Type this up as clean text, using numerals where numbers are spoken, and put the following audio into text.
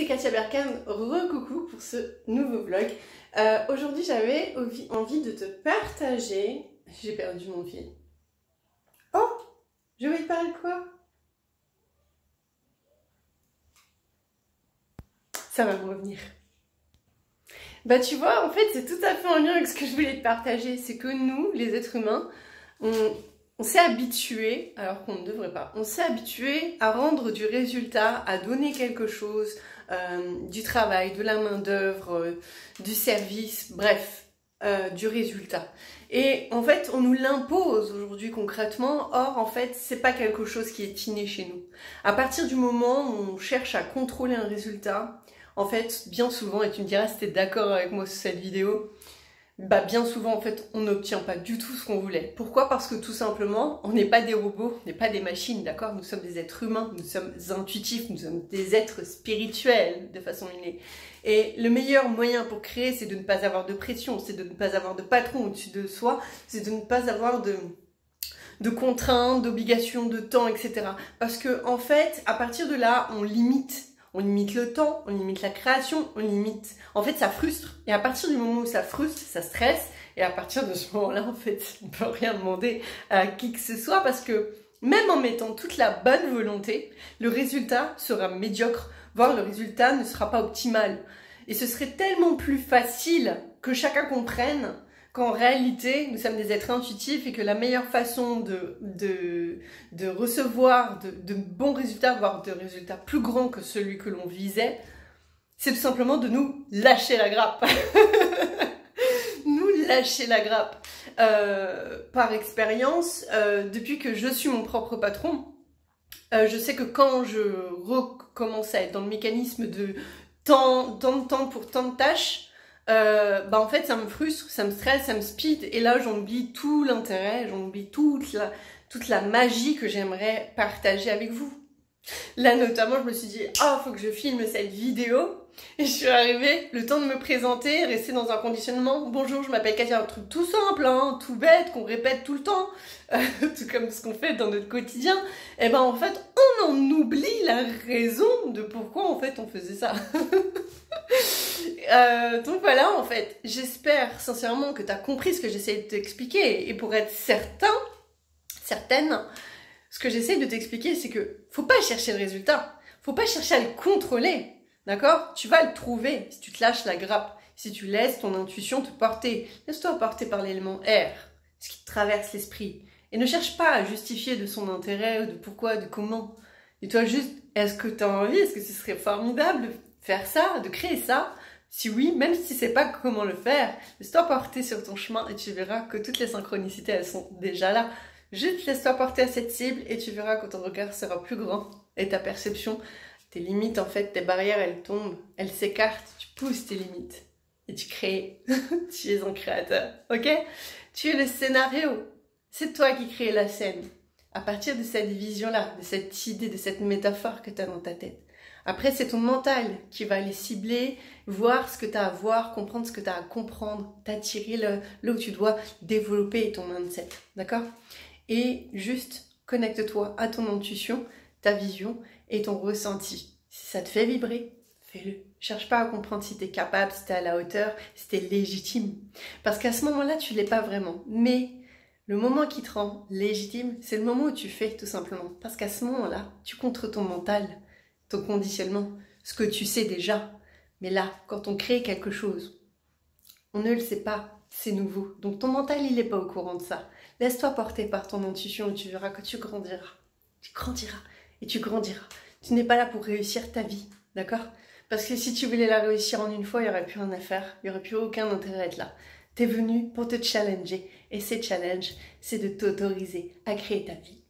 c'est Katia Berkane, re-coucou pour ce nouveau vlog. Aujourd'hui j'avais envie de te partager... J'ai perdu mon fil. Oh, je vais te parler de quoi? Ça va me revenir. Bah tu vois, en fait c'est tout à fait en lien avec ce que je voulais te partager. C'est que nous, les êtres humains, on s'est habitué, alors qu'on ne devrait pas, on s'est habitué à rendre du résultat, à donner quelque chose, du travail, de la main-d'œuvre, du service, bref, du résultat. Et en fait, on nous l'impose aujourd'hui concrètement, or en fait, c'est pas quelque chose qui est inné chez nous. À partir du moment où on cherche à contrôler un résultat, en fait, bien souvent, et tu me diras si tu es d'accord avec moi sur cette vidéo, bah bien souvent en fait on n'obtient pas du tout ce qu'on voulait. Pourquoi? Parce que tout simplement on n'est pas des robots, on n'est pas des machines, d'accord? Nous sommes des êtres humains, nous sommes intuitifs, nous sommes des êtres spirituels de façon innée. Et le meilleur moyen pour créer, c'est de ne pas avoir de pression, c'est de ne pas avoir de patron au-dessus de soi, c'est de ne pas avoir de contraintes, d'obligations, de temps, etc. Parce que en fait, à partir de là, on limite le temps, on limite la création, on limite... En fait, ça frustre. Et à partir du moment où ça frustre, ça stresse. Et à partir de ce moment-là, en fait, on ne peut rien demander à qui que ce soit parce que même en mettant toute la bonne volonté, le résultat sera médiocre, voire le résultat ne sera pas optimal. Et ce serait tellement plus facile que chacun comprenne qu'en réalité, nous sommes des êtres intuitifs et que la meilleure façon de recevoir de bons résultats, voire de résultats plus grands que celui que l'on visait, c'est tout simplement de nous lâcher la grappe. Nous lâcher la grappe. Par expérience, depuis que je suis mon propre patron, je sais que quand je recommence à être dans le mécanisme de tant de temps pour tant de tâches, bah en fait ça me frustre, ça me stresse, ça me speed et là j'en oublie tout l'intérêt, j'en oublie toute la magie que j'aimerais partager avec vous. Là notamment je me suis dit faut que je filme cette vidéo et je suis arrivée, le temps de me présenter, rester dans un conditionnement. Bonjour, je m'appelle Katia, un truc tout simple, hein, tout bête, qu'on répète tout le temps, tout comme ce qu'on fait dans notre quotidien. Et ben en fait on en oublie la raison de pourquoi en fait on faisait ça. Donc voilà, en fait, j'espère sincèrement que tu as compris ce que j'essaie de t'expliquer. Et pour être certaine, ce que j'essaie de t'expliquer, c'est que faut pas chercher le résultat. Faut pas chercher à le contrôler. D'accord? Tu vas le trouver si tu te lâches la grappe. Si tu laisses ton intuition te porter. Laisse-toi porter par l'élément air, ce qui te traverse l'esprit. Et ne cherche pas à justifier de son intérêt, de pourquoi, de comment. Dis-toi juste, est-ce que tu as envie? Est-ce que ce serait formidable de faire ça, de créer ça? Si oui, même si tu sais pas comment le faire, laisse-toi porter sur ton chemin et tu verras que toutes les synchronicités, elles sont déjà là. Juste laisse-toi porter à cette cible et tu verras que ton regard sera plus grand et ta perception, tes limites en fait, tes barrières, elles tombent, elles s'écartent, tu pousses tes limites et tu crées. Tu es un créateur, ok? Tu es le scénario. C'est toi qui crée la scène. À partir de cette vision-là, de cette idée, de cette métaphore que tu as dans ta tête. Après, c'est ton mental qui va aller cibler, voir ce que tu as à voir, comprendre ce que tu as à comprendre, t'attirer là où tu dois développer ton mindset, d'accord? Et juste connecte-toi à ton intuition, ta vision et ton ressenti. Si ça te fait vibrer, fais-le. Cherche pas à comprendre si tu es capable, si tu es à la hauteur, si tu es légitime. Parce qu'à ce moment-là, tu l'es pas vraiment. Mais le moment qui te rend légitime, c'est le moment où tu fais tout simplement. Parce qu'à ce moment-là, tu contres ton mental, ton conditionnement, ce que tu sais déjà. Mais là, quand on crée quelque chose, on ne le sait pas, c'est nouveau. Donc ton mental, il n'est pas au courant de ça. Laisse-toi porter par ton intuition et tu verras que tu grandiras. Tu grandiras et tu grandiras. Tu n'es pas là pour réussir ta vie, d'accord? Parce que si tu voulais la réussir en une fois, il n'y aurait plus rien à faire, il n'y aurait plus aucun intérêt à être là. Tu es venu pour te challenger et ces challenges, c'est de t'autoriser à créer ta vie.